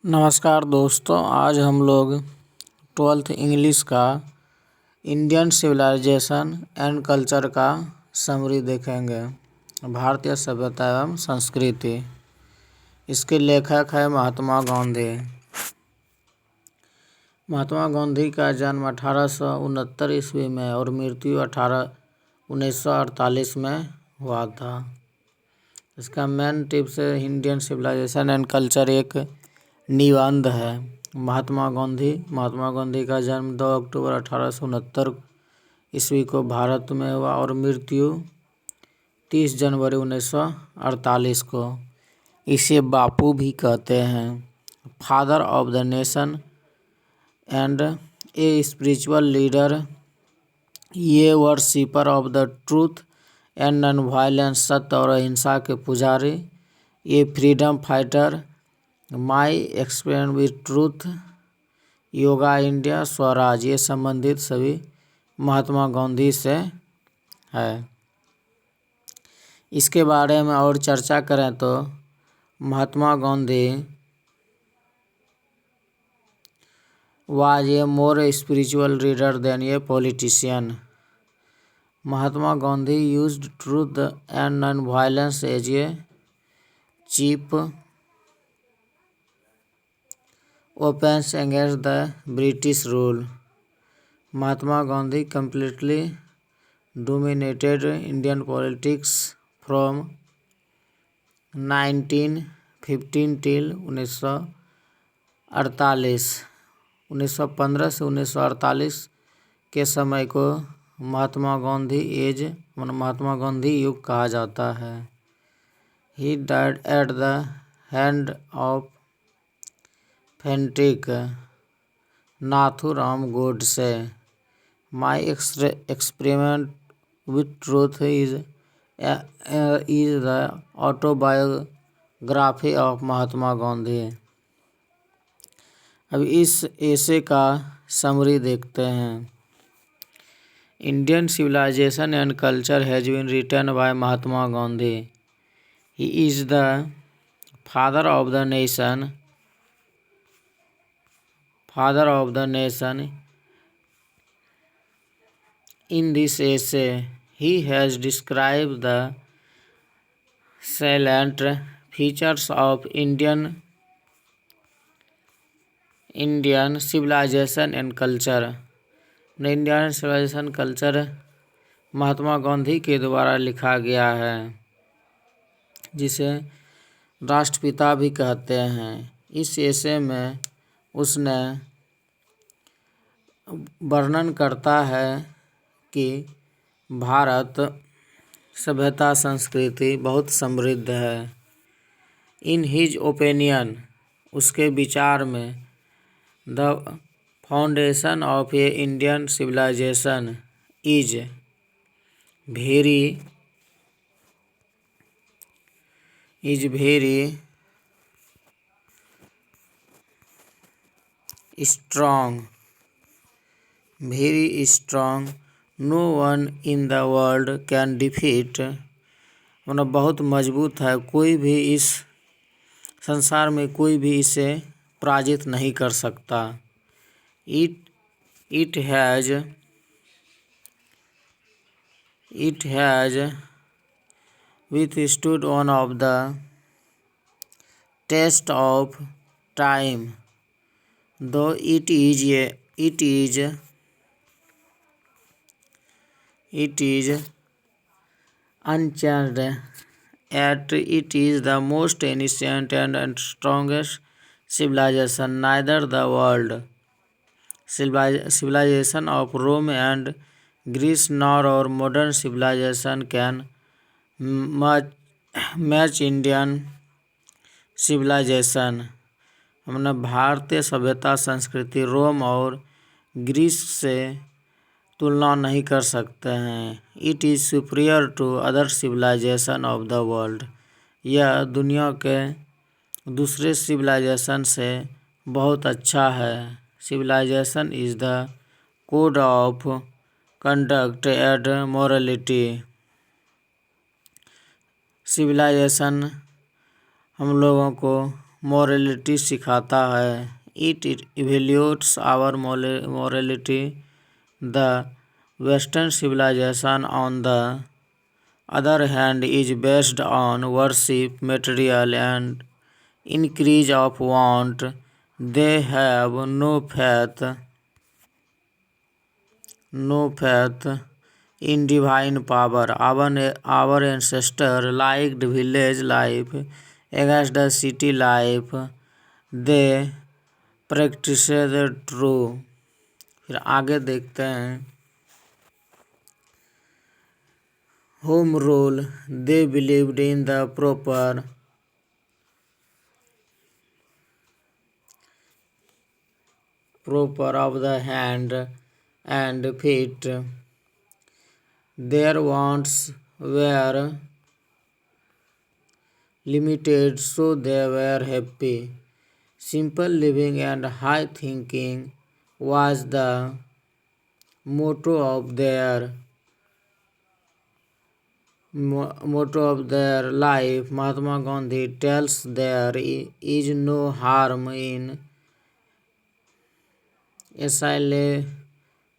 नमस्कार दोस्तों, आज हम लोग 12th इंग्लिश का इंडियन सिविलाइजेशन एंड कल्चर का समरी देखेंगे। भारतीय सभ्यता एवं संस्कृति। इसके लेखक है महात्मा गांधी। महात्मा गांधी का जन्म 1869 ईस्वी में और मृत्यु 1948 में हुआ था। इसका मेन टिप्स है इंडियन सिविलाइजेशन एंड कल्चर एक निबंध है। महात्मा गांधी का जन्म 2 अक्टूबर 1869 ईस्वी को भारत में हुआ और मृत्यु 30 जनवरी 1948 को। इसे बापू भी कहते हैं। Father of the nation and a spiritual leader, ये worshipper of the truth and non violence, सत्य और अहिंसा के पुजारी, ये freedom fighter, my experiment with truth, yoga India, Swaraj, ये संबंधित सभी महात्मा गांधी से है। इसके बारे में और चर्चा करें तो Mahatma Gandhi was a more spiritual leader than a politician. Mahatma Gandhi used truth and non violence as a chief weapons against the British rule. Mahatma Gandhi completely dominated Indian politics from 1915 till 1948। 1915 से 1948 के समय को महात्मा गांधी युग कहा जाता है। He died at the hand of fanatic Nathuram Godse. My experiment with truth is the autobiography of Mahatma Gandhi. अब इस एसे का समरी देखते हैं। Indian civilization and culture has been written by Mahatma Gandhi. He is the father of the nation. In this essay, he has described the salient features of Indian civilization and culture. Indian civilization culture Mahatma Gandhi के द्वारा लिखा गया है, जिसे राष्ट्रपिता भी कहते हैं। इस एसे में उसने वर्णन करता है कि भारत सभ्यता संस्कृति बहुत समृद्ध है। इन हिज ओपिनियन, उसके विचार में, the foundation of a Indian civilisation is very strong, no one in the world can defeat, मतलब बहुत मजबूत है, कोई भी इस संसार में कोई भी इसे पराजित नहीं कर सकता। It has withstood one of the test of time, though it is unchanged, yet it is the most ancient and strongest civilization. Neither the world civilization of Rome and Greece nor our modern civilization can match Indian civilization. हमने भारतीय सभ्यता संस्कृति रोम और Greece से तुलना नहीं कर सकते हैं। It is superior to other civilization of the world, यह दुनिया के दूसरे सिविलाइजेशन से बहुत अच्छा है। Civilization is the code of conduct and morality. Civilization हम लोगों को मोरलिटी सिखाता है। It evaluates our morality. The western civilization on the other hand is based on worship, material and increase of want. They have no faith in divine power. Our ancestors liked village life against the city life. They practiced true। फिर आगे देखते हैं home rule। They believed in the proper of the hand and feet. Their wants were limited, so they were happy. Simple living and high thinking was the motto of their life. Mahatma Gandhi tells there is no harm in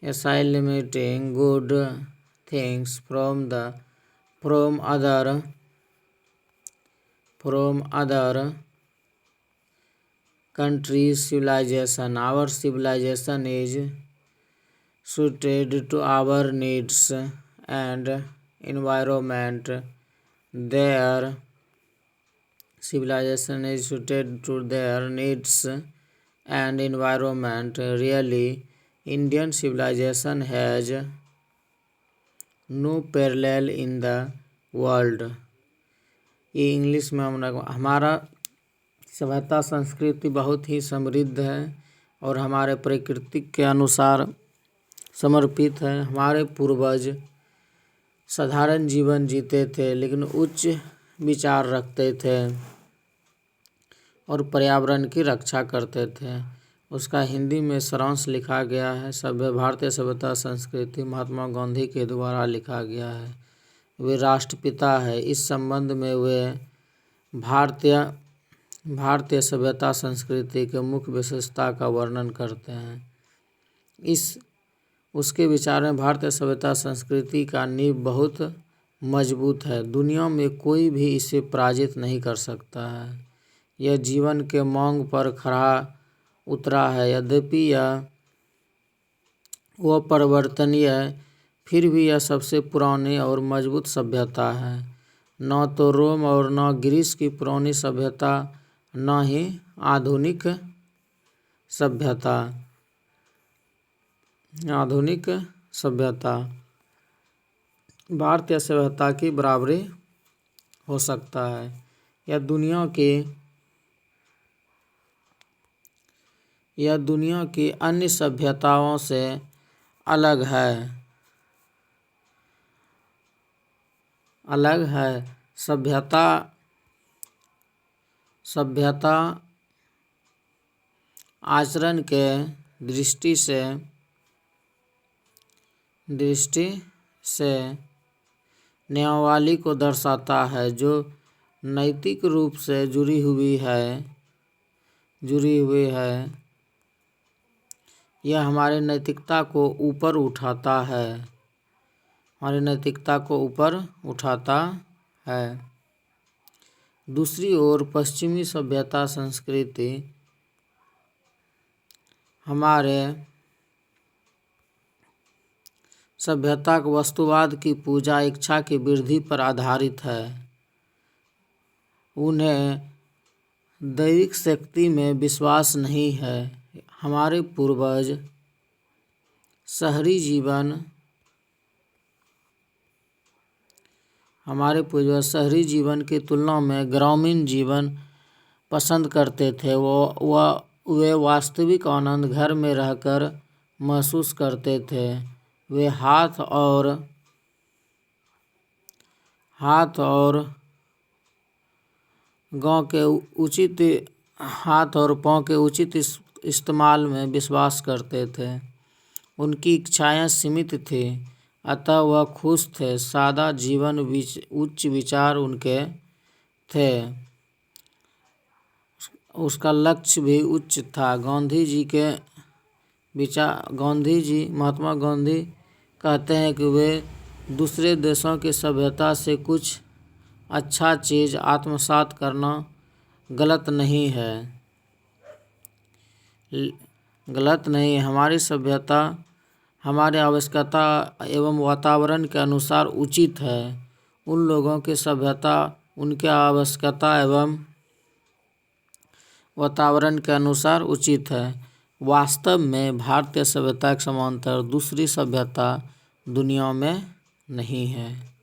assimilating good things from other countries' civilization. Our civilization is suited to our needs and environment. Their civilization is suited to their needs and environment. Really, Indian civilization has no parallel in the world। ये English में हमारा सभ्यता संस्कृति बहुत ही समृद्ध है और हमारे प्रकृति के अनुसार समर्पित है। हमारे पूर्वज साधारण जीवन जीते थे लेकिन उच्च विचार रखते थे और पर्यावरण की रक्षा करते थे। उसका हिंदी में सारांश लिखा गया है। भारतीय सभ्यता संस्कृति महात्मा गांधी के द्वारा लिखा गया है। वे राष्ट्रपिता है। इस संबंध में वे भारतीय सभ्यता संस्कृति के मुख्य विशेषता का वर्णन करते हैं। उसके विचार में भारतीय सभ्यता संस्कृति का नींव बहुत मजबूत है। दुनिया में कोई भी इसे पराजित नहीं कर सकता है। यह जीवन के मांग पर खरा उतरा है। यद्यपि वह परिवर्तनीय है, फिर भी यह सबसे पुरानी और मजबूत सभ्यता है। न तो रोम और न ग्रीस की पुरानी सभ्यता, न ही आधुनिक सभ्यता भारतीय सभ्यता की बराबरी हो सकता है। यह दुनिया की अन्य सभ्यताओं से अलग है। सभ्यता आचरण के दृष्टि से नियमावली को दर्शाता है जो नैतिक रूप से जुड़ी हुई है। यह हमारी नैतिकता को ऊपर उठाता है। दूसरी ओर पश्चिमी सभ्यता संस्कृति हमारे सभ्यता को वस्तुवाद की पूजा इच्छा की वृद्धि पर आधारित है। उन्हें दैविक शक्ति में विश्वास नहीं है। हमारे पूर्वज शहरी जीवन की तुलना में ग्रामीण जीवन पसंद करते थे। वे वास्तविक आनंद घर में रहकर महसूस करते थे। वे हाथ और पाँव के उचित इस्तेमाल में विश्वास करते थे। उनकी इच्छाएं सीमित थी, अतः वह खुश थे। सादा जीवन उच्च विचार उनके थे। उसका लक्ष्य भी उच्च था। महात्मा गांधी कहते हैं कि वे दूसरे देशों की सभ्यता से कुछ अच्छा चीज़ आत्मसात करना गलत नहीं है। हमारी सभ्यता हमारे आवश्यकता एवं वातावरण के अनुसार उचित है। उन लोगों की सभ्यता उनके आवश्यकता एवं वातावरण के अनुसार उचित है। वास्तव में भारतीय सभ्यता के समांतर दूसरी सभ्यता दुनिया में नहीं है।